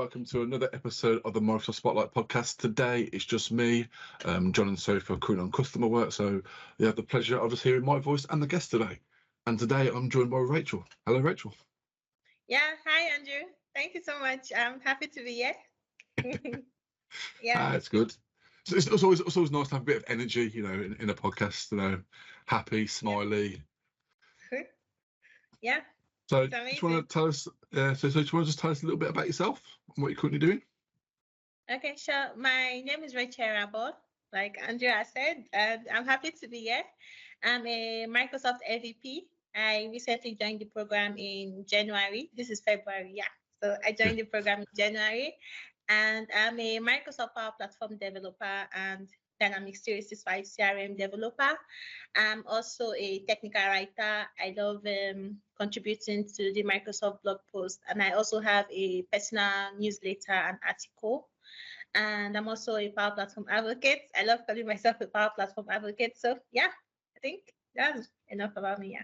welcome to another episode of the Microsoft Spotlight podcast. Today it's just me, John and Sophie are currently on customer work, so you have the pleasure of just hearing my voice and the guest today. And today I'm joined by Rachel. Hello, Rachel. Yeah, hi Andrew. Thank you so much. I'm happy to be here. It's good. So it's always nice to have a bit of energy, you know, in a podcast. You know, happy, smiley. Yeah. So, do you want to tell us? Do you want to just tell us a little bit about yourself and what you're currently doing? Okay, sure. My name is Rachel Irabar, like Andrew has said, and I'm happy to be here. I'm a Microsoft MVP. I recently joined the program in January. This is February, yeah. So I joined the program in January, and I'm a Microsoft Power Platform developer and Dynamics 365 CRM developer. I'm also a technical writer. I love contributing to the Microsoft blog post, and I also have a personal newsletter and article. And I'm also a Power Platform advocate. I love calling myself a Power Platform advocate. So yeah, I think that's enough about me.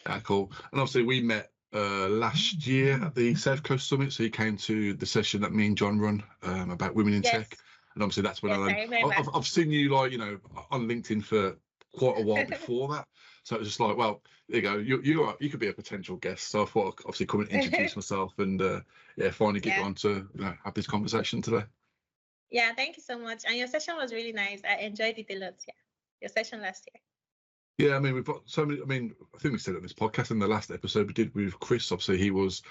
Yeah, cool. And obviously we met last year at the South Coast Summit. So you came to the session that me and John run about women in tech. And obviously that's when I've seen you, like, you know, on LinkedIn for quite a while before that. So it was just like, well, there you go. You could be a potential guest. So I thought I'd obviously come and introduce myself and finally get on to have this conversation today. Yeah, thank you so much. And your session was really nice. I enjoyed it a lot. Yeah, your session last year. Yeah, I mean, we've got so many. I mean, I think we said it on this podcast in the last episode we did with Chris. Obviously, he was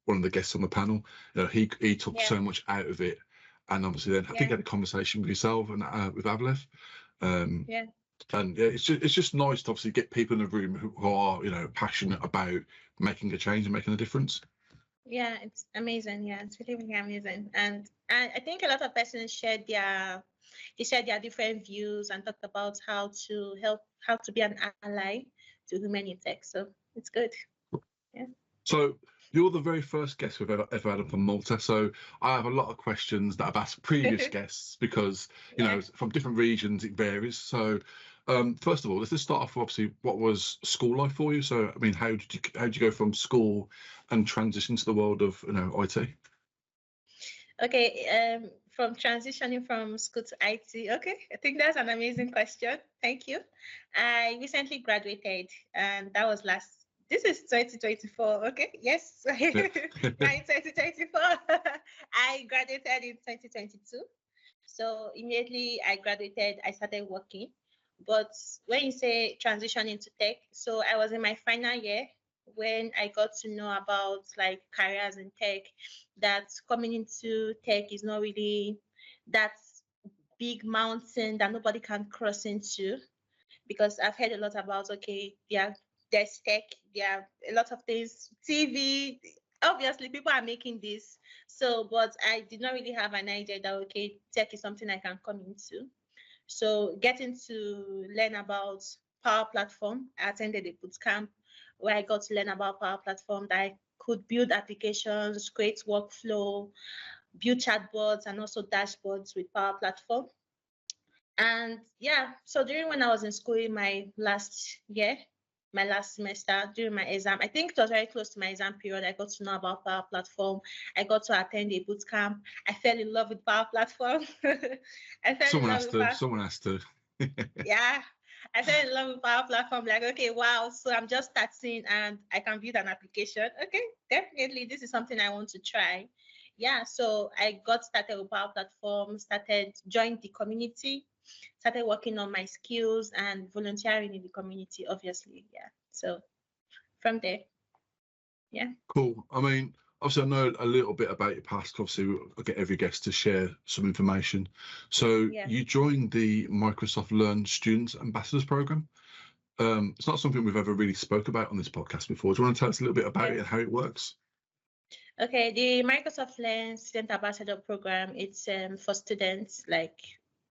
one of the guests on the panel. You know, he took so much out of it, and obviously then I think he had a conversation with yourself and with Avlev. And it's just nice to obviously get people in the room who are, you know, passionate about making a change and making a difference. Yeah, it's amazing. Yeah, it's really, really amazing. And I think a lot of persons shared their different views and talked about how to be an ally to women in tech. So it's good. Yeah. So you're the very first guest we've ever had up on Malta. So I have a lot of questions that I've asked previous guests because, you know, from different regions it varies. So first of all, let's just start off. Obviously, what was school life for you? So I mean, how did you go from school and transition to the world of, you know, IT? Okay, from transitioning from school to IT. Okay, I think that's an amazing question. Thank you. I recently graduated, and that was this is 2024. Okay, yes, in 2024. I graduated in 2022. So immediately I graduated, I started working. But when you say transition into tech, so I was in my final year when I got to know about like careers in tech, that coming into tech is not really that big mountain that nobody can cross into, because I've heard a lot about, there's tech, there are a lot of things, TV, obviously people are making this. So, but I did not really have an idea that, tech is something I can come into. So getting to learn about Power Platform, I attended a boot camp where I got to learn about Power Platform, that I could build applications, create workflow, build chatbots, and also dashboards with Power Platform. And so during when I was in school in my last semester, during my exam, I think it was very close to my exam period, I got to know about Power Platform. I got to attend a boot camp. I fell in love with Power Platform. Someone has to. Yeah, I fell in love with Power Platform. Like, okay, wow. So I'm just starting and I can build an application. Okay, definitely this is something I want to try. Yeah, so I got started with Power Platform, joined the community, started working on my skills and volunteering in the community, obviously. Yeah, so from there, Cool. I mean, obviously I know a little bit about your past. Obviously I get every guest to share some information. So you joined the Microsoft Learn Students Ambassadors Program. It's not something we've ever really spoke about on this podcast before. Do you want to tell us a little bit about it and how it works? Okay, the Microsoft Learn Student Ambassador Program, it's for students like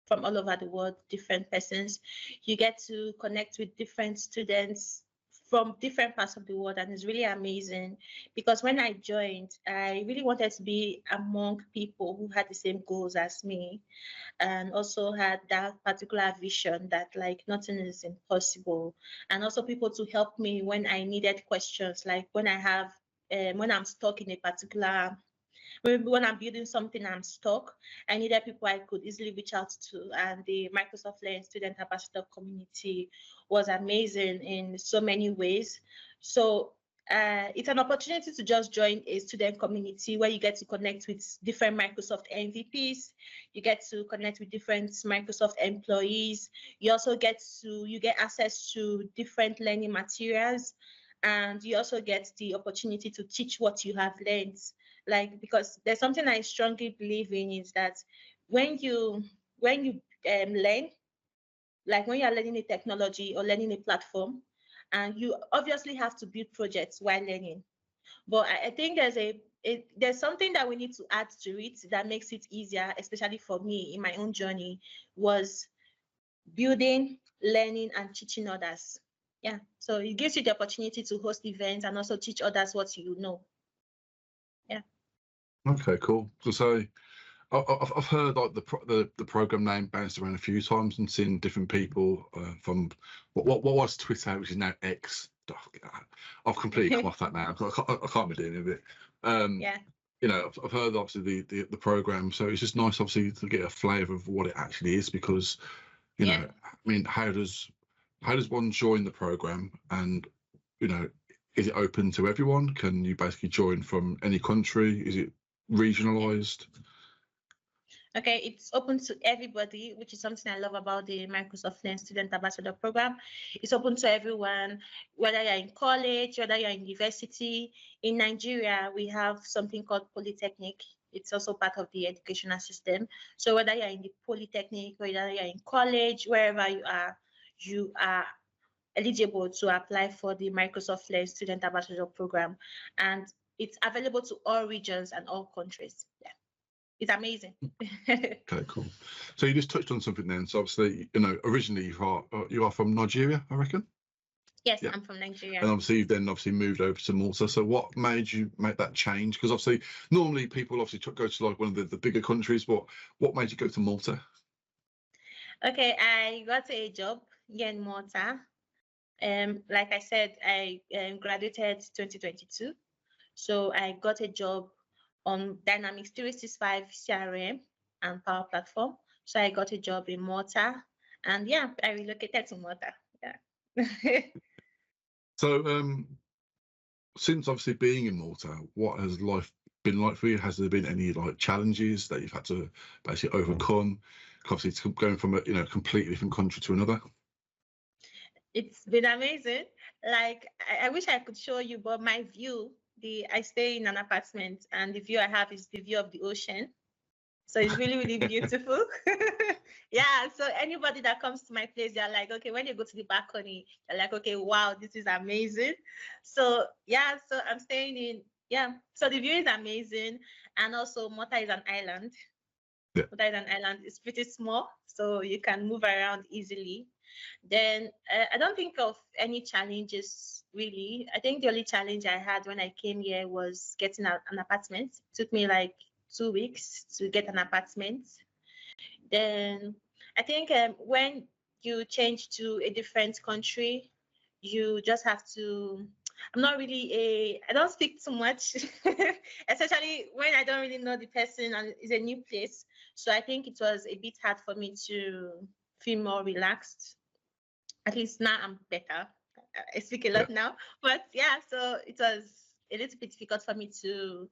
from all over the world, different persons. You get to connect with different students from different parts of the world, and it's really amazing because when I joined, I really wanted to be among people who had the same goals as me and also had that particular vision that like nothing is impossible, and also people to help me when I needed questions, like when I'm stuck in a particular Maybe when I'm building something, I'm stuck, I needed people I could easily reach out to. And the Microsoft Learn Student Ambassador community was amazing in so many ways. So it's an opportunity to just join a student community where you get to connect with different Microsoft MVPs. You get to connect with different Microsoft employees. You also get access to different learning materials, and you also get the opportunity to teach what you have learned. Like, because there's something I strongly believe in, is that when you learn, like when you're learning a technology or learning a platform, and you obviously have to build projects while learning. But I think there's something that we need to add to it that makes it easier, especially for me in my own journey, was building, learning, and teaching others. Yeah, so it gives you the opportunity to host events and also teach others what you know. Yeah. Okay, cool. So I've heard like the program name bounced around a few times and seen different people from what was Twitter, which is now X. I've completely come off that now. I can't be dealing with it. Yeah. You know, I've heard obviously the program, so it's just nice obviously to get a flavour of what it actually is, because you know, I mean, how does one join the program, and you know, is it open to everyone? Can you basically join from any country? Is it regionalized? Okay, it's open to everybody, which is something I love about the Microsoft Learn Student Ambassador Program. It's open to everyone, whether you're in college, whether you're in university. In Nigeria, we have something called Polytechnic. It's also part of the educational system. So whether you're in the Polytechnic, whether you're in college, wherever you are eligible to apply for the Microsoft Learn Student Ambassador Program. And it's available to all regions and all countries. Yeah. It's amazing. Okay, cool. So you just touched on something then. So obviously, you know, originally you are from Nigeria, I reckon. Yes, yeah. I'm from Nigeria. And obviously you've then moved over to Malta. So what made you make that change? Because obviously normally people obviously go to like one of the bigger countries, but what made you go to Malta? Okay, I got a job here in Malta. Like I said, I graduated 2022. So I got a job on Dynamics 365 CRM and Power Platform. So I got a job in Malta, and yeah, I relocated to Malta. Yeah. So since obviously being in Malta, what has life been like for you? Has there been any like challenges that you've had to basically overcome? Obviously, it's going from a completely different country to another. It's been amazing. Like I wish I could show you, but my view, I stay in an apartment, and the view I have is the view of the ocean. So it's really, really beautiful. Yeah. So anybody that comes to my place, they're like, okay, when you go to the balcony, they're like, okay, wow, this is amazing. So yeah, so I'm staying in, yeah. So the view is amazing. And also Malta is an island. Yeah. Malta is an island. It's pretty small, so you can move around easily. Then I don't think of any challenges really. I think the only challenge I had when I came here was getting an apartment. It took me like 2 weeks to get an apartment. Then I think when you change to a different country, you just have to, I don't speak too much, especially when I don't really know the person and it's a new place. So I think it was a bit hard for me to feel more relaxed. At least now I'm better. I speak a lot now, but yeah, so it was a little bit difficult for me to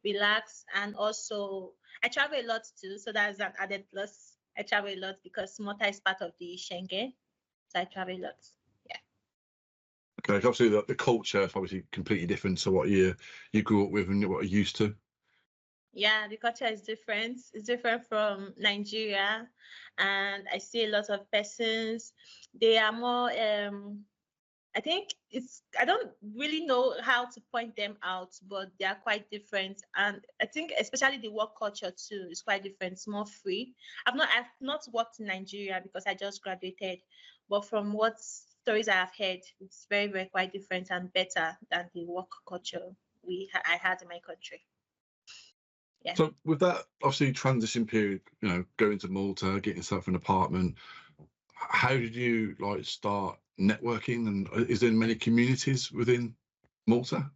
relax. And also I travel a lot too, so that's an added plus. I travel a lot because Malta is part of the Schengen, so I travel a lot. Yeah. Okay, obviously the culture is obviously completely different to what you grew up with and what you're used to. Yeah, the culture is different. It's different from Nigeria, and I see a lot of persons. They are more I think I don't really know how to point them out, but they are quite different. And I think especially the work culture too is quite different. It's more free. I've not worked in Nigeria because I just graduated, but from what stories I have heard, it's very, very quite different and better than the work culture I had in my country. Yeah. So with that obviously transition period, going to Malta, getting yourself an apartment, how did you like start networking, and is there many communities within Malta?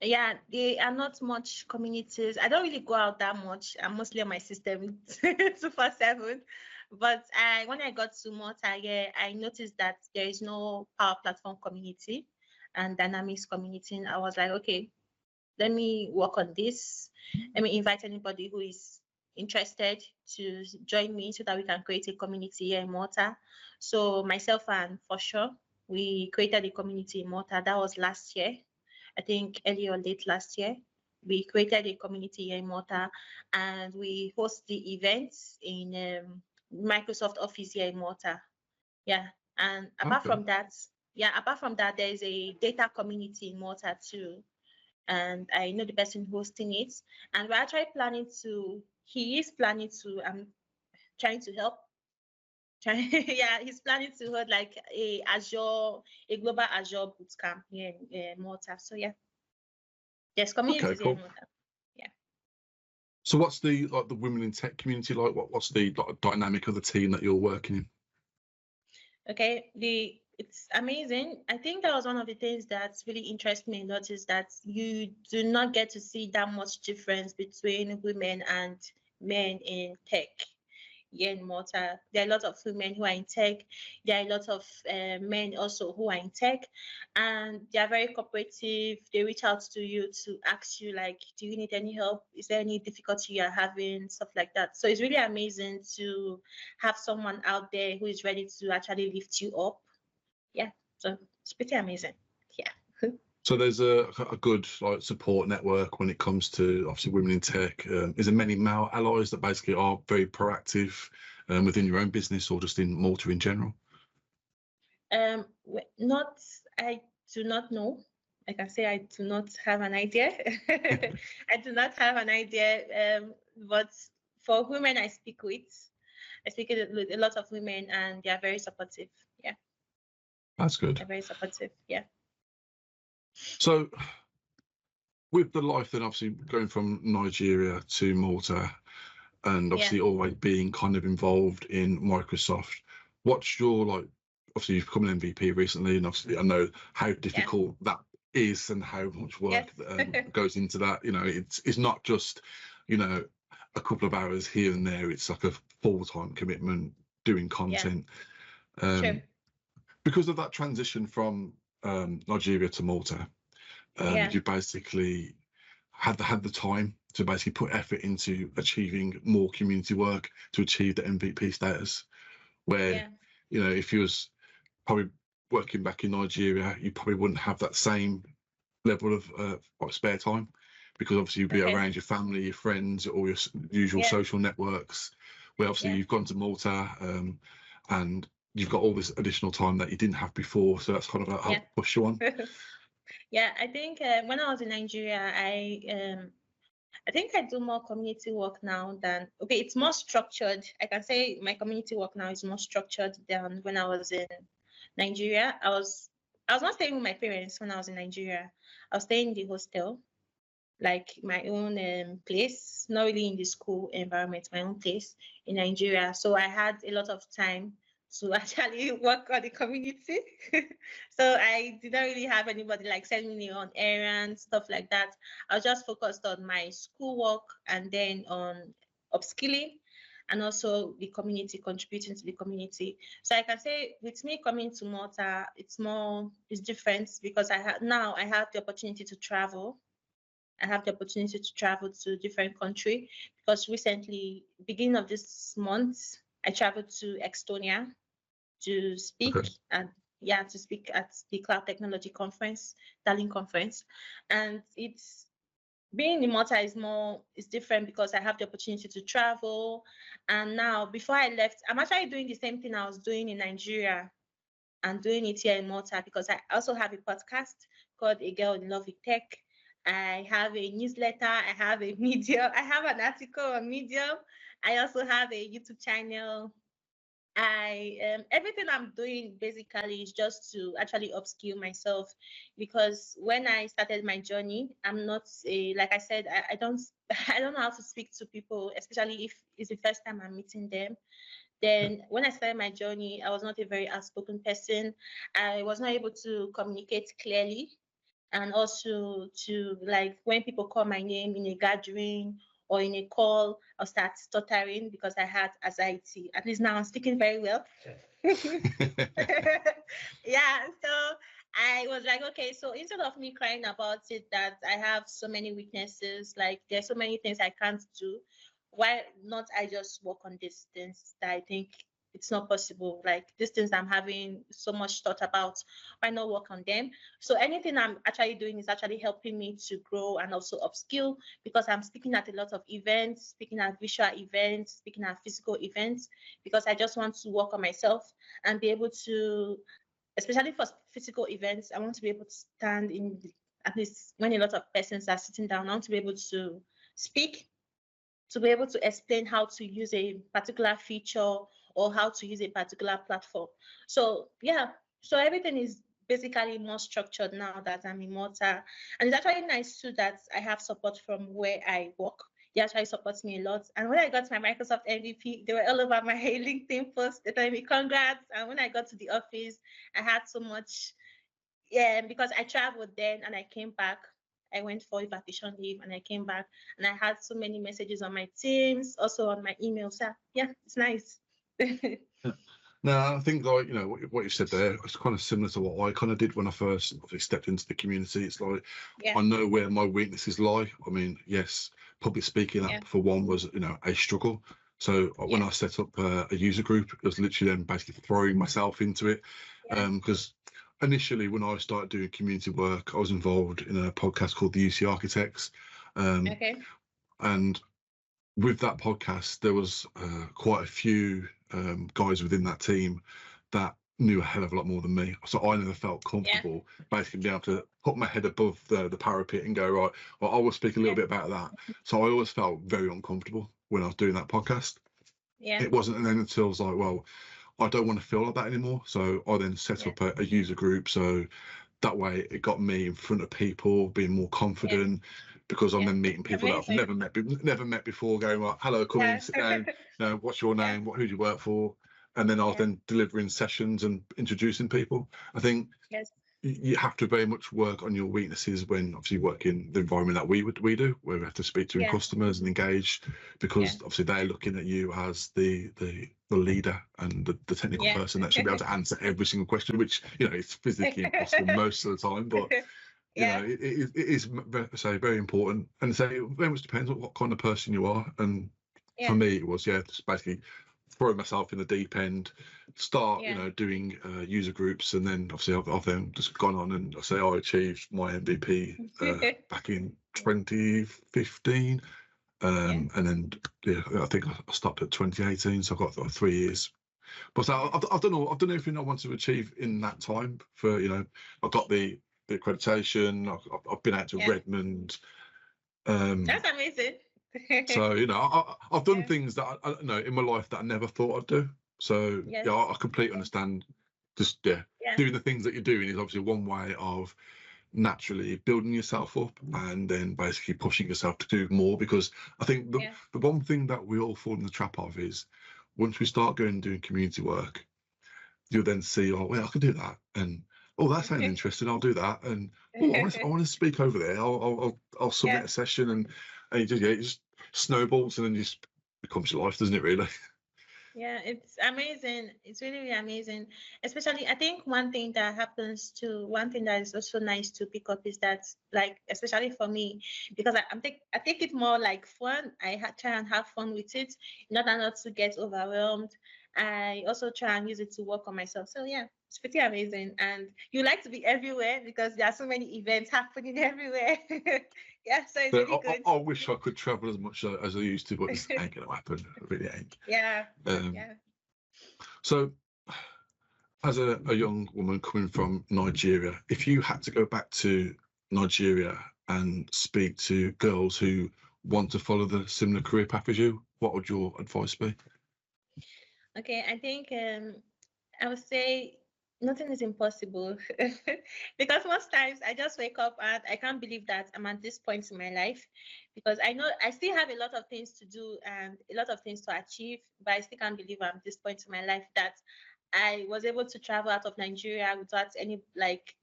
Yeah, they are not much communities. I don't really go out that much. I'm mostly on my system 24/7. But when I got to Malta, yeah, I noticed that there is no Power Platform community and Dynamics community. And I was like, okay, let me work on this. Let me invite anybody who is interested to join me so that we can create a community here in Malta. So myself and for sure, we created a community in Malta. That was last year. I think early or late last year. We created a community here in Malta and we host the events in Microsoft Office here in Malta. Yeah. And apart Okay. from that, there's a data community in Malta too. And I know the person hosting it. And we're actually he is planning to, I'm trying to help. Yeah, he's planning to hold like a global Azure bootcamp here in Malta. So yeah. Yes, Okay, communities here in cool. Malta. Yeah. So what's the women in tech community like? What's the dynamic of the team that you're working in? Okay. It's amazing. I think that was one of the things that's really interests me a lot is that you do not get to see that much difference between women and men in tech. Here in Malta. There are a lot of women who are in tech. There are a lot of men also who are in tech, and they are very cooperative. They reach out to you to ask you like, do you need any help? Is there any difficulty you are having? Stuff like that. So it's really amazing to have someone out there who is ready to actually lift you up. Yeah, so it's pretty amazing. Yeah. So there's a good support network when it comes to obviously women in tech. Is there many male allies that basically are very proactive within your own business or just in Malta in general? Not, I do not know. I can say I do not have an idea. I do not have an idea. But for women I speak with a lot of women and they are very supportive. Yeah. That's good. They're very supportive. Yeah. So with the life then obviously going from Nigeria to Malta and obviously always being kind of involved in Microsoft, what's your obviously you've become an MVP recently and obviously I know how difficult that is and how much work goes into that. You know, it's not just, you know, a couple of hours here and there. It's like a full-time commitment doing content. Sure. Because of that transition from Nigeria to Malta, you basically had the time to basically put effort into achieving more community work to achieve the MVP status. Where, you know, if you was probably working back in Nigeria, you probably wouldn't have that same level of spare time because obviously you'd be around your family, your friends, all your usual social networks. Where obviously you've gone to Malta and you've got all this additional time that you didn't have before. So that's kind of helped push you on. Yeah, I think when I was in Nigeria, I think I do more community work now than it's more structured. I can say my community work now is more structured than when I was in Nigeria. I was not staying with my parents when I was in Nigeria. I was staying in the hostel, like my own place, not really in the school environment, my own place in Nigeria. So I had a lot of time to actually work on the community. So I didn't really have anybody like sending me on errands, stuff like that. I was just focused on my schoolwork and then on upskilling and also the community, contributing to the community. So I can say with me coming to Malta, it's different because I have the opportunity to travel. I have the opportunity to travel to different country because recently, beginning of this month, I traveled to Estonia to speak at the Cloud Technology Conference, Tallinn Conference, and it's being in Malta is different because I have the opportunity to travel. And now, before I left, I'm actually doing the same thing I was doing in Nigeria and doing it here in Malta because I also have a podcast called A Girl in Love with Tech. I have a newsletter. I have a Medium. I have an article on Medium. I also have a YouTube channel. Everything I'm doing basically is just to actually upskill myself because when I started my journey, I'm not like I said, I don't I don't know how to speak to people, especially if it's the first time I'm meeting them. Then when I started my journey, I was not a very outspoken person. I was not able to communicate clearly. and also to, like, when people call my name in a gathering or in a call, I'll start stuttering because I had anxiety. At least now I'm speaking very well. Yeah, so I was like, okay, so instead of me crying about it, that I have so many weaknesses, like there's so many things I can't do, why not I just work on these things that I think it's not possible, like these things I'm having so much thought about, why not work on them? So anything I'm actually doing is actually helping me to grow and also upskill, because I'm speaking at a lot of events, speaking at visual events, speaking at physical events, because I just want to work on myself and be able to, especially for physical events, I want to be able to stand in, at least when a lot of persons are sitting down, I want to be able to speak, to be able to explain how to use a particular feature or how to use a particular platform. So yeah, so everything is basically more structured now that I'm in Malta. And it's actually nice too that I have support from where I work. They actually support me a lot. And when I got my Microsoft MVP, they were all over my LinkedIn post. They told me congrats. And when I got to the office, I had so much, yeah, because I traveled then and I came back. I went for a vacation leave and I came back and I had so many messages on my Teams, also on my emails. So yeah, it's nice. No, I think, like, you know, what you said there, it's kind of similar to what I kind of did when I first obviously stepped into the community. It's like, Yeah. I know where my weaknesses lie. I mean, yes, public speaking, that for one was, you know, a struggle. So when I set up a user group, it was literally then basically throwing myself into it. Because initially, when I started doing community work, I was involved in a podcast called the UC Architects. And with that podcast, there was quite a few guys within that team that knew a hell of a lot more than me. So I never felt comfortable basically being able to put my head above the parapet and go, right, well, I will speak a little bit about that. So I always felt very uncomfortable when I was doing that podcast. It wasn't then until I was like, well, I don't want to feel like that anymore. So I then set up a user group. So that way it got me in front of people, being more confident, because I'm then meeting people that I've never met before, going like, hello, come in, sit down, you know, what's your name, who do you work for? And then I was then delivering sessions and introducing people. I think you have to very much work on your weaknesses when obviously work in the environment that we do, where we have to speak to customers and engage, because obviously they're looking at you as the leader and the technical person that should be able to answer every single question, which, you know, it's physically impossible most of the time, but you know, it is very important. And so it very much depends on what kind of person you are. And for me, it was just basically throw myself in the deep end, start you know, doing user groups, and then obviously I've then just gone on and I achieved my MVP back in 2015, and then I think I stopped at 2018, so I've got 3 years. But I've done everything I wanted to achieve in that time. For, you know, I got the accreditation. I've been out to Redmond. That's amazing. So, you know, I've done things that I know in my life that I never thought I'd do. So I completely understand. Just doing the things that you're doing is obviously one way of naturally building yourself up and then basically pushing yourself to do more. Because I think the one thing that we all fall in the trap of is, once we start going and doing community work, you'll then see, oh, well, I can do that, and oh, that sounds interesting, I'll do that, and oh, I want to speak over there, I'll submit a session, and it just snowballs, and then just becomes your life, doesn't it, really? Yeah, it's amazing. It's really, really amazing. Especially, I think one thing that is also nice to pick up is that, like, especially for me, because I take it more like fun. Try and have fun with it, not to get overwhelmed. I also try and use it to work on myself. So yeah, it's pretty amazing. And you like to be everywhere because there are so many events happening everywhere. Yeah, so it's really good. I wish I could travel as much as I used to, but it ain't going to happen. It really ain't. Yeah. So, as a young woman coming from Nigeria, if you had to go back to Nigeria and speak to girls who want to follow the similar career path as you, what would your advice be? Okay, I think I would say nothing is impossible because most times I just wake up and I can't believe that I'm at this point in my life, because I know I still have a lot of things to do and a lot of things to achieve, but I still can't believe I'm at this point in my life that I was able to travel out of Nigeria without any, like,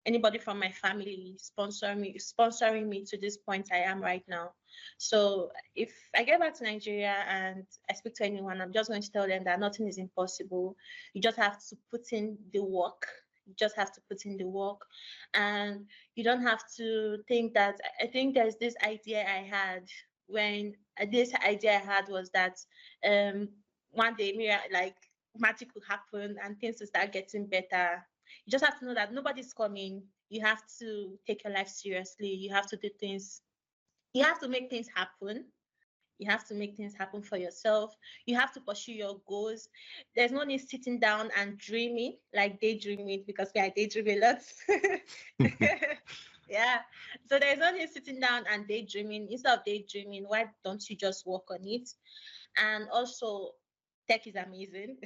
anybody from my family sponsoring me to this point I am right now. So if I get back to Nigeria and I speak to anyone, I'm just going to tell them that nothing is impossible. You just have to put in the work. You just have to put in the work, and you don't have to think that. I think there's this idea I had when this idea I had was that one day like magic will happen and things will start getting better. You just have to know that nobody's coming. You have to take your life seriously. You have to do things. You have to make things happen. You have to make things happen for yourself. You have to pursue your goals. There's no need sitting down and dreaming, like daydreaming, because I daydream a lot. Yeah. So there's no need sitting down and daydreaming. Instead of daydreaming, why don't you just work on it? And also, tech is amazing.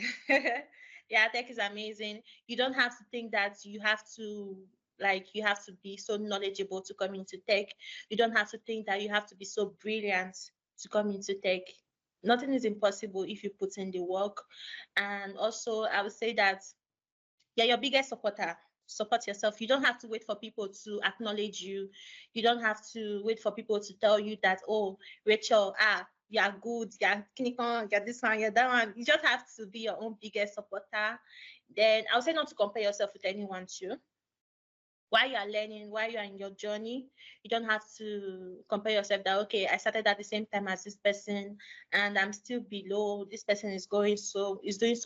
Yeah, tech is amazing. You don't have to think that you have to be so knowledgeable to come into tech. You don't have to think that you have to be so brilliant to come into tech. Nothing is impossible if you put in the work. And also, I would say that you're your biggest supporter. Support yourself. You don't have to wait for people to acknowledge you. You don't have to wait for people to tell you that, oh, Rachel, you're good, you're clinical, you're this one, you're that one. You just have to be your own biggest supporter. Then I would say not to compare yourself with anyone too. While you are learning, while you are in your journey, you don't have to compare yourself that, okay, I started at the same time as this person and I'm still below. This person is doing so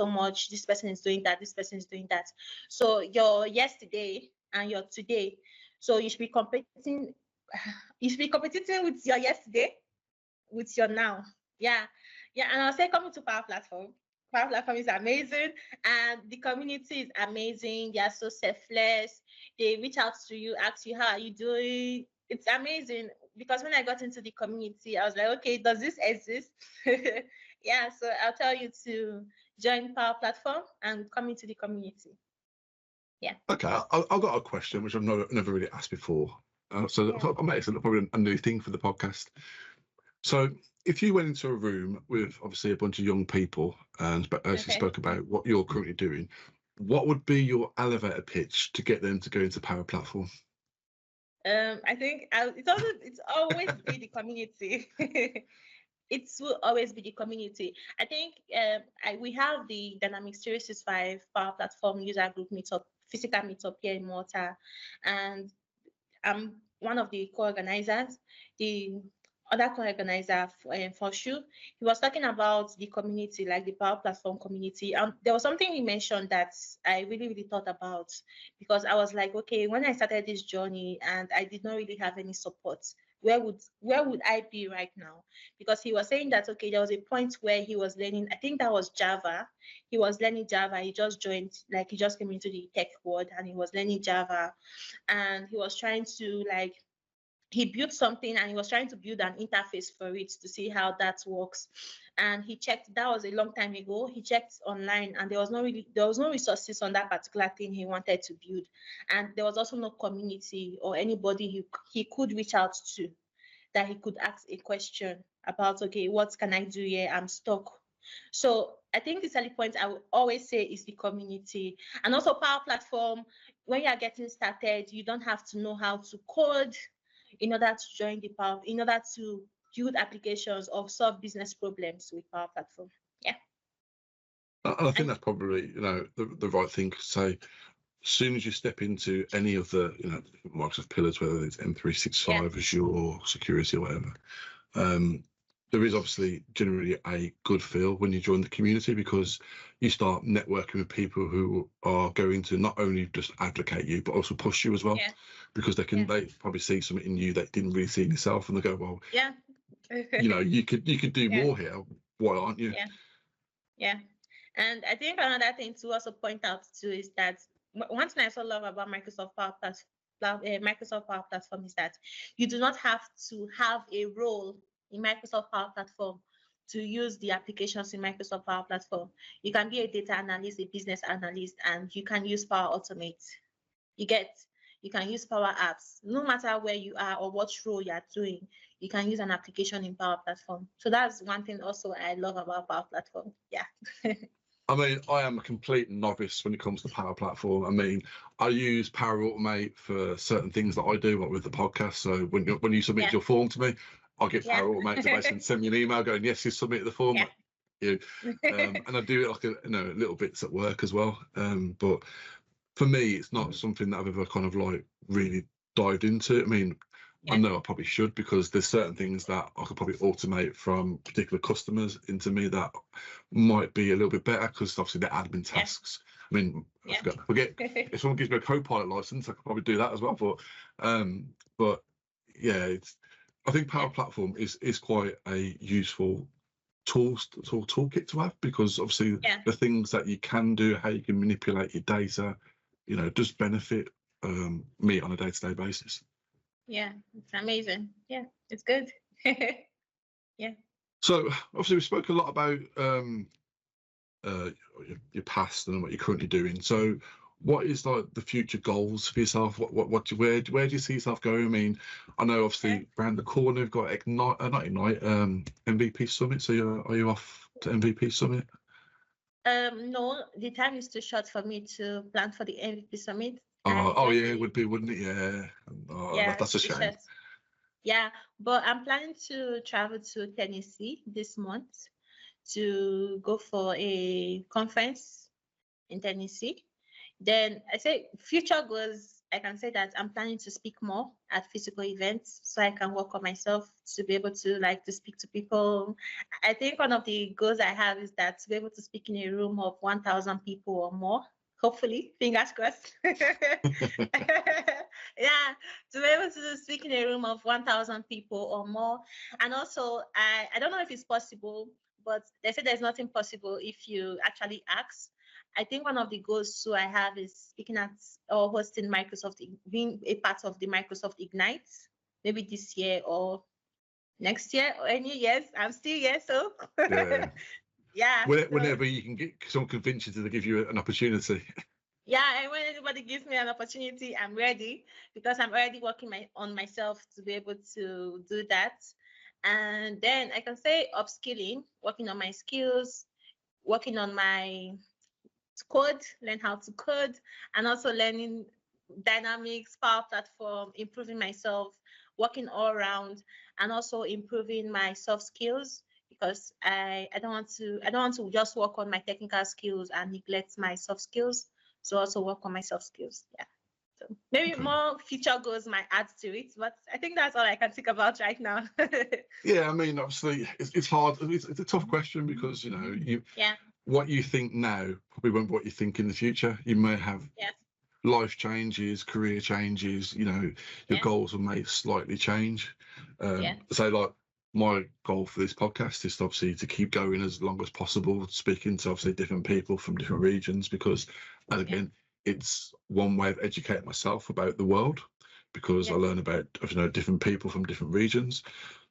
much. This person is doing that. This person is doing that. So your yesterday and your today. So you should be competing. You should be competing with your yesterday, with your now. Yeah. Yeah. And I'll say coming to Power Platform. Power Platform is amazing and the community is amazing. They are so selfless. They reach out to you, ask you, how are you doing? It's amazing because when I got into the community, I was like, okay, does this exist? Yeah, so I'll tell you to join Power Platform and come into the community. Yeah. Okay, I've got a question which I've never really asked before. So I might say probably a new thing for the podcast. So if you went into a room with obviously a bunch of young people and as you spoke about what you're currently doing, what would be your elevator pitch to get them to go into Power Platform? I think it's always be the community. It will always be the community. I think we have the Dynamics 365 Power Platform user group physical meetup here in Malta, and I'm one of the co-organizers. The other co-organizer for Shu, he was talking about the community, like the Power Platform community. There was something he mentioned that I really, really thought about, because I was like, okay, when I started this journey and I did not really have any support, where would I be right now? Because he was saying that, okay, there was a point where he was learning, I think that was Java. He was learning Java. He just joined, like he just came into the tech world and he was learning Java, and he was trying to he built something and he was trying to build an interface for it to see how that works. And he checked, that was a long time ago. He checked online and there was no resources on that particular thing he wanted to build. And there was also no community or anybody he could reach out to that he could ask a question about, okay, what can I do here? I'm stuck. So I think the selling point I would always say is the community. And also Power Platform, when you are getting started, you don't have to know how to code in order to join the Power, in order to build applications or solve business problems with Power Platform. Yeah. I think that's probably, the right thing to say. As soon as you step into any of the, Microsoft pillars, whether it's M365, Azure, security or whatever, there is obviously generally a good feel when you join the community, because you start networking with people who are going to not only just advocate you, but also push you as well, because they probably see something in you that didn't really see in yourself, and they go, well, you could do more here. Why aren't you? Yeah. And I think another thing to also point out too is that one thing I so love about Microsoft Power Platform is that you do not have to have a role in Microsoft Power Platform to use the applications in Microsoft Power Platform. You can be a data analyst, a business analyst, and you can use Power Automate. You can use Power Apps. No matter where you are or what role you are doing, you can use an application in Power Platform. So that's one thing also I love about Power Platform. Yeah. I mean, I am a complete novice when it comes to Power Platform. I mean, I use Power Automate for certain things that I do, like with the podcast. So when you submit your form to me, I'll get Power Automate to basically send me an email going, yes, you submitted the form. You. And I do it like little bits at work as well. But for me, it's not something that I've ever kind of like really dived into. I mean, I know I probably should, because there's certain things that I could probably automate from particular customers into me that might be a little bit better, because obviously they're admin tasks. I mean, I forget if someone gives me a co-pilot license, I could probably do that as well. But yeah, I think Power Platform is quite a useful toolkit to have, because obviously the things that you can do, how you can manipulate your data, does benefit me on a day-to-day basis. Yeah, it's amazing. Yeah, it's good. Yeah. So obviously we spoke a lot about your past and what you're currently doing. So what is like the future goals for yourself? Where do you see yourself going? I mean, I know obviously around the corner we've got MVP Summit. So are you off to MVP Summit? No, the time is too short for me to plan for the MVP Summit. Yeah, it would be, wouldn't it? Yeah. That's a shame. Yeah, but I'm planning to travel to Tennessee this month to go for a conference in Tennessee. Then I say future goals, I can say that I'm planning to speak more at physical events, so I can work on myself to be able to to speak to people. I think one of the goals I have is that to be able to speak in a room of 1,000 people or more. Hopefully, fingers crossed. Yeah, to be able to speak in a room of 1,000 people or more. And also, I don't know if it's possible, but they say there's nothing possible if you actually ask. I think one of the goals too I have is speaking at or hosting being a part of the Microsoft Ignite, maybe this year or next year or any years. I'm still here, so yeah. Whenever you can get someone convince you to give you an opportunity. Yeah, and when anybody gives me an opportunity, I'm ready, because I'm already working on myself to be able to do that. And then I can say upskilling, working on my skills, working on my code, learn how to code, and also learning Dynamics, Power Platform, improving myself, working all around, and also improving my soft skills, because I don't want to just work on my technical skills and neglect my soft skills. So also work on my soft skills. Yeah. So maybe more future goals might add to it, but I think that's all I can think about right now. Yeah, I mean, obviously it's hard. It's a tough question, because what you think now probably won't be what you think in the future. You may have life changes, career changes, your goals will may slightly change. So like my goal for this podcast is obviously to keep going as long as possible, speaking to obviously different people from different regions, because again, it's one way of educating myself about the world, because I learn about different people from different regions.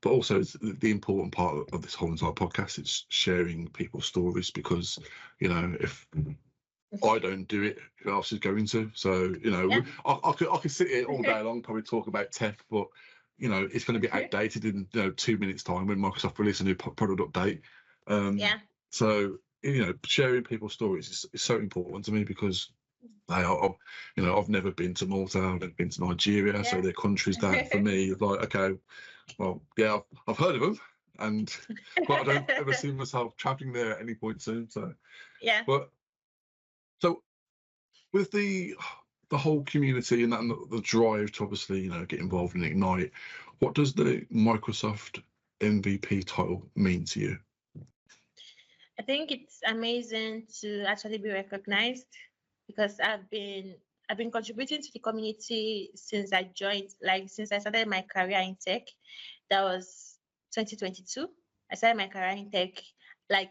But also it's the important part of this whole entire podcast, it's sharing people's stories, because if I don't do it, who else is going to? So I could sit here all day long, probably talk about tech, but it's going to be outdated in 2 minutes time when Microsoft release a new product update. So sharing people's stories is so important to me, because I've never been to Malta, I've never been to Nigeria, so they're countries that for me is like, okay, well, yeah, I've heard of them, but I don't ever see myself traveling there at any point soon. So but so with the whole community and the drive to obviously get involved in Ignite, what does the Microsoft MVP title mean to you? I think it's amazing to actually be recognized, because I've been contributing to the community since I started my career in tech. That was 2022. I started my career in tech.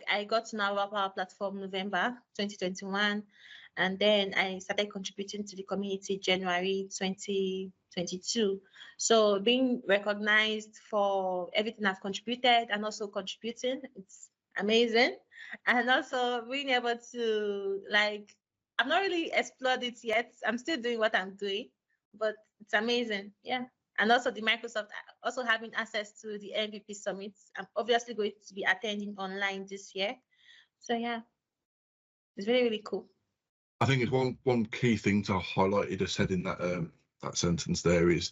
I got to know our Power Platform November 2021, and then I started contributing to the community January 2022. So being recognized for everything I've contributed and also contributing, it's amazing. And also being able to I've not really explored it yet. I'm still doing what I'm doing, but it's amazing. Yeah. And also the Microsoft also having access to the MVP Summit. I'm obviously going to be attending online this year. So yeah. It's really, really cool. I think it's one key thing to highlight. You just said in that that sentence there is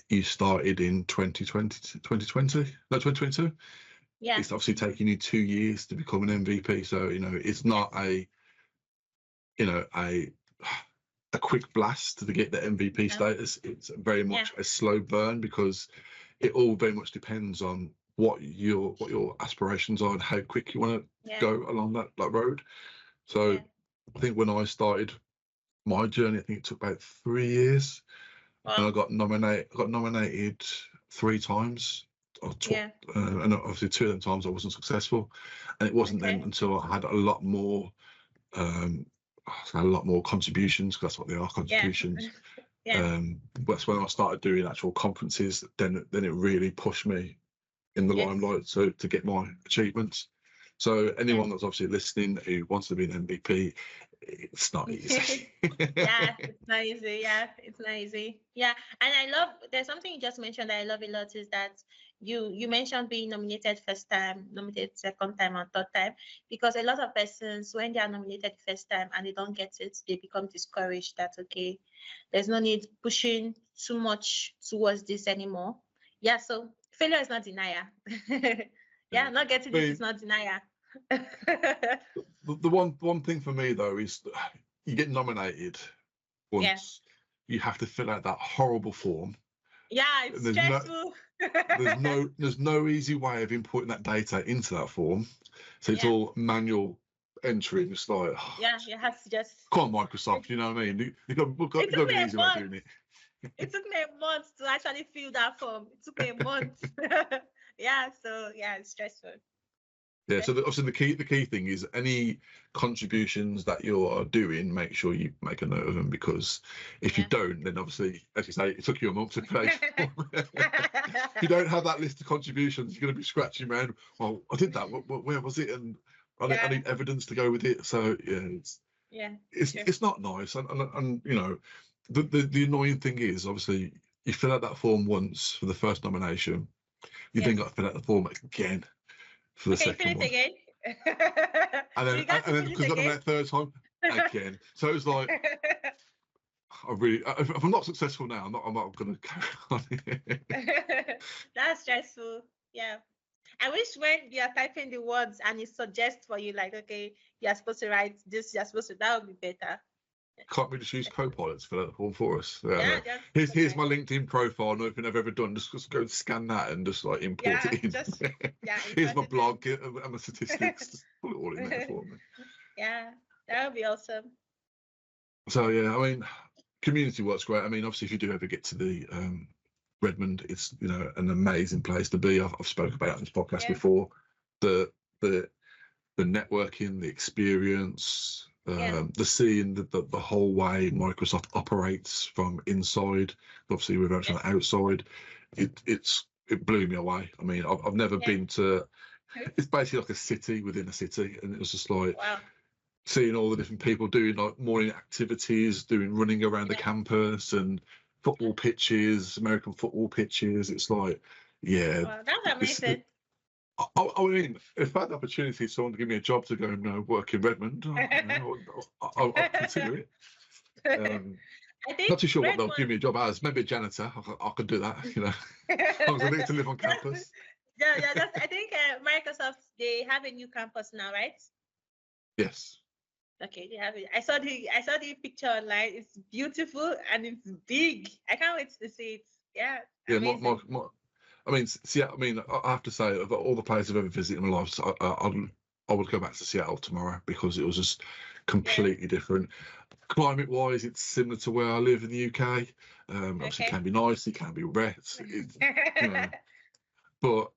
you started in 2022. Yeah. It's obviously taking you 2 years to become an MVP. So, it's not a quick blast to get the MVP status. It's very much a slow burn, because it all very much depends on what your aspirations are and how quick you want to go along that road. So I think when I started my journey, I think it took about 3 years. Wow. And I got nominated 3 times. And obviously 2 of them times I wasn't successful. And it wasn't then until I had a lot more contributions, because that's what they are, contributions. That's when I started doing actual conferences. Then it really pushed me in the limelight, so to get my achievements. So anyone that's obviously listening who wants to be an MVP, it's not easy. It's not easy. It's not easy. And I love, there's something you just mentioned that I love a lot, is that you mentioned being nominated first time, nominated second time, and third time, because a lot of persons, when they are nominated first time and they don't get it, they become discouraged that, okay, there's no need pushing too much towards this anymore. So failure is not denial. Not getting it is not denial. The one thing for me though is you get nominated once, you have to fill out that horrible form. It's stressful. There's no easy way of inputting that data into that form, so it's all manual entry. It's like you have to just come on, Microsoft, you know what I mean? You've got an easy way of doing it. It took me a month to actually fill that form. It took me a month. It's stressful. So obviously the key thing is any contributions that you're doing, make sure you make a note of them, because if you don't, then obviously, as you say, it took you a month to play. If you don't have that list of contributions, you're going to be scratching around. Well, I did that. Where was it? And I need evidence to go with it. So it's not nice. And the annoying thing is, obviously, you fill out that form once for the first nomination, you then got to fill out the form again for the second one. Again. and then because got them that third time again. So it's like, if I'm not successful now, I'm not going to carry on. That's stressful. I wish when you are typing the words and it suggests for you, like, okay, you're supposed to write this, that would be better. Can't we just use Copilot to fill out the form for us? Here's my LinkedIn profile. Nothing I've ever done. Just go scan that and just like import it in. Here's my blog and my statistics. Just put it all in there for me. That would be awesome. So I mean, community work's great. I mean, obviously, if you do ever get to the Redmond, it's an amazing place to be. I've spoken about it on this podcast before. The networking, the experience. The seeing the whole way Microsoft operates from inside, obviously we're actually on the outside, it blew me away. I mean, I've never been to. It's basically like a city within a city, and it was just like seeing all the different people doing like morning activities, running around the campus and football pitches, American football pitches. It's like, that's amazing. I mean, if I had the opportunity, someone to give me a job to go and work in Redmond, I'll consider it. I think not too sure what they'll give me a job as. Maybe a janitor. I could do that. As long as I need to live on campus. I think Microsoft, they have a new campus now, right? Yes. Okay, they have it. I saw the picture online. It's beautiful and it's big. I can't wait to see it. Amazing. I mean, I have to say, of all the places I've ever visited in my life, I would go back to Seattle tomorrow, because it was just completely different. Climate-wise, it's similar to where I live in the UK. Obviously, it can be nice, it can be wet, but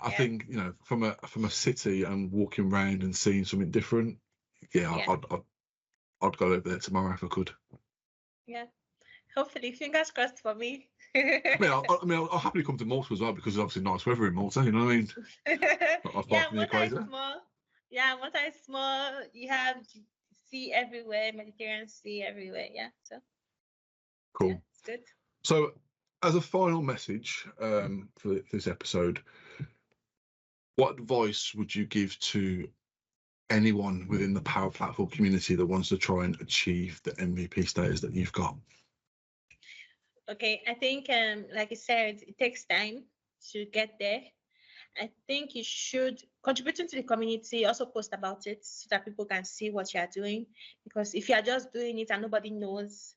I think from a city and walking around and seeing something different, I'd go over there tomorrow if I could. Hopefully, fingers crossed for me. I mean, I'll happily come to Malta as well, because it's obviously nice weather in Malta. You know what I mean? Malta is small. Malta is small. You have sea everywhere, Mediterranean Sea everywhere. So cool. It's good. So, as a final message for this episode, what advice would you give to anyone within the Power Platform community that wants to try and achieve the MVP status that you've got? Okay, I think, like I said, it takes time to get there. I think you should contribute to the community, also post about it so that people can see what you are doing. Because if you are just doing it and nobody knows,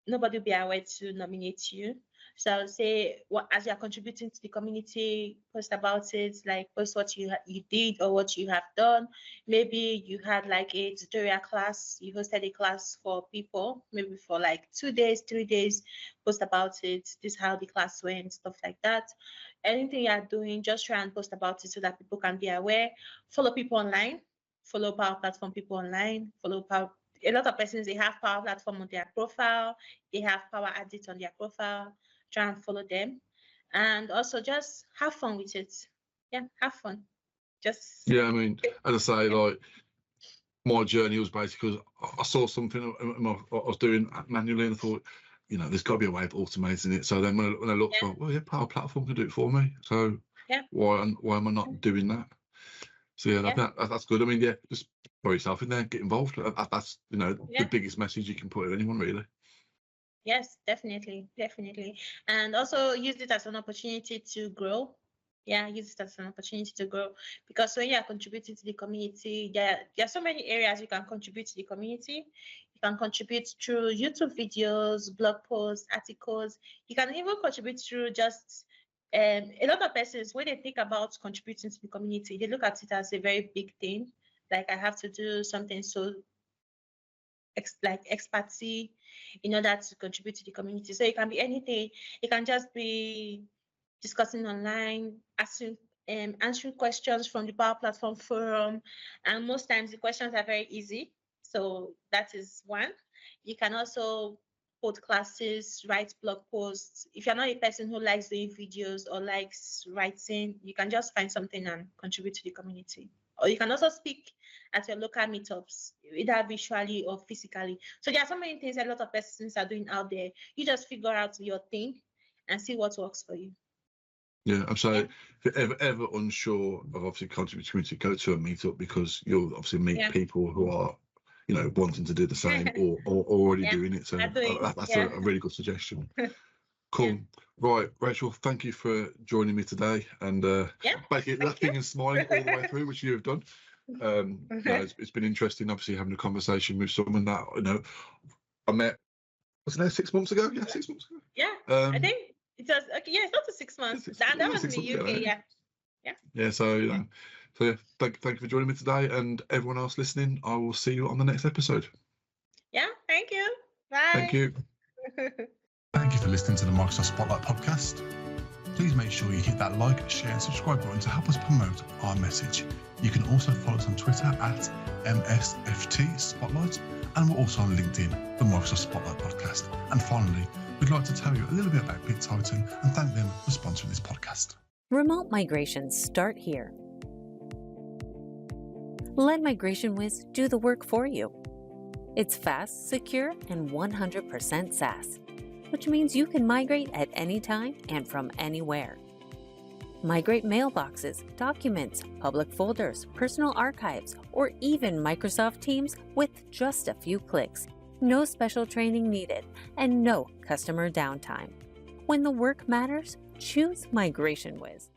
nobody will be aware to nominate you. So I would say, as you are contributing to the community, post about it, like post what you did or what you have done. Maybe you had like a tutorial class, you hosted a class for people, maybe for like 2 days, 3 days, post about it. This is how the class went, stuff like that. Anything you are doing, just try and post about it so that people can be aware. Follow people online, follow Power Platform people online, follow a lot of persons, they have Power Platform on their profile, they have Power Edit on their profile. Try and follow them, and also just have fun with it. Yeah, have fun. Just I mean, as I say, like my journey was basically because I saw something I was doing manually and I thought, there's got to be a way of automating it. So then when I looked for, well, yeah, Power Platform can do it for me. So why am I not doing that? So that's good. I mean, just throw yourself in there, get involved. That's the biggest message you can put at anyone, really. Yes, definitely. And also use it as an opportunity to grow. Yeah, use it as an opportunity to grow, because when you are contributing to the community, there are so many areas you can contribute to the community. You can contribute through YouTube videos, blog posts, articles. You can even contribute through just a lot of persons, when they think about contributing to the community, they look at it as a very big thing. Like, I have to do something so like expertise in order to contribute to the community. So it can be anything. It can just be discussing online, answering questions from the Power Platform forum, and most times the questions are very easy. So that is one. You can also hold classes, write blog posts. If you're not a person who likes doing videos or likes writing, you can just find something and contribute to the community. Or you can also speak at your local meetups, either visually or physically. So there are so many things a lot of persons are doing out there. You just figure out your thing and see what works for you. Yeah, I'm sorry. If you're ever unsure of obviously contributing to go to a meetup, because you'll obviously meet people who are, wanting to do the same or already doing it. So that's a really good suggestion. Cool. Right, Rachel, thank you for joining me today, and basically laughing and smiling all the way through, which you have done. It's been interesting, obviously, having a conversation with someone that I met. Was it 6 months ago? Yeah, 6 months ago. Yeah, I think it was okay. Yeah, it's not 6 months. That was in the UK. Yeah. So thank you for joining me today, and everyone else listening. I will see you on the next episode. Yeah, thank you. Bye. Thank you. Thank you for listening to the Microsoft Spotlight podcast. Please make sure you hit that like, share, and subscribe button to help us promote our message. You can also follow us on Twitter at MSFT Spotlight, and we're also on LinkedIn, the Microsoft Spotlight podcast. And finally, we'd like to tell you a little bit about BitTitan and thank them for sponsoring this podcast. Remote migrations start here. Let Migration Wiz do the work for you. It's fast, secure, and 100% SaaS, which means you can migrate at any time and from anywhere. Migrate mailboxes, documents, public folders, personal archives, or even Microsoft Teams with just a few clicks. No special training needed and no customer downtime. When the work matters, choose Migration Wiz.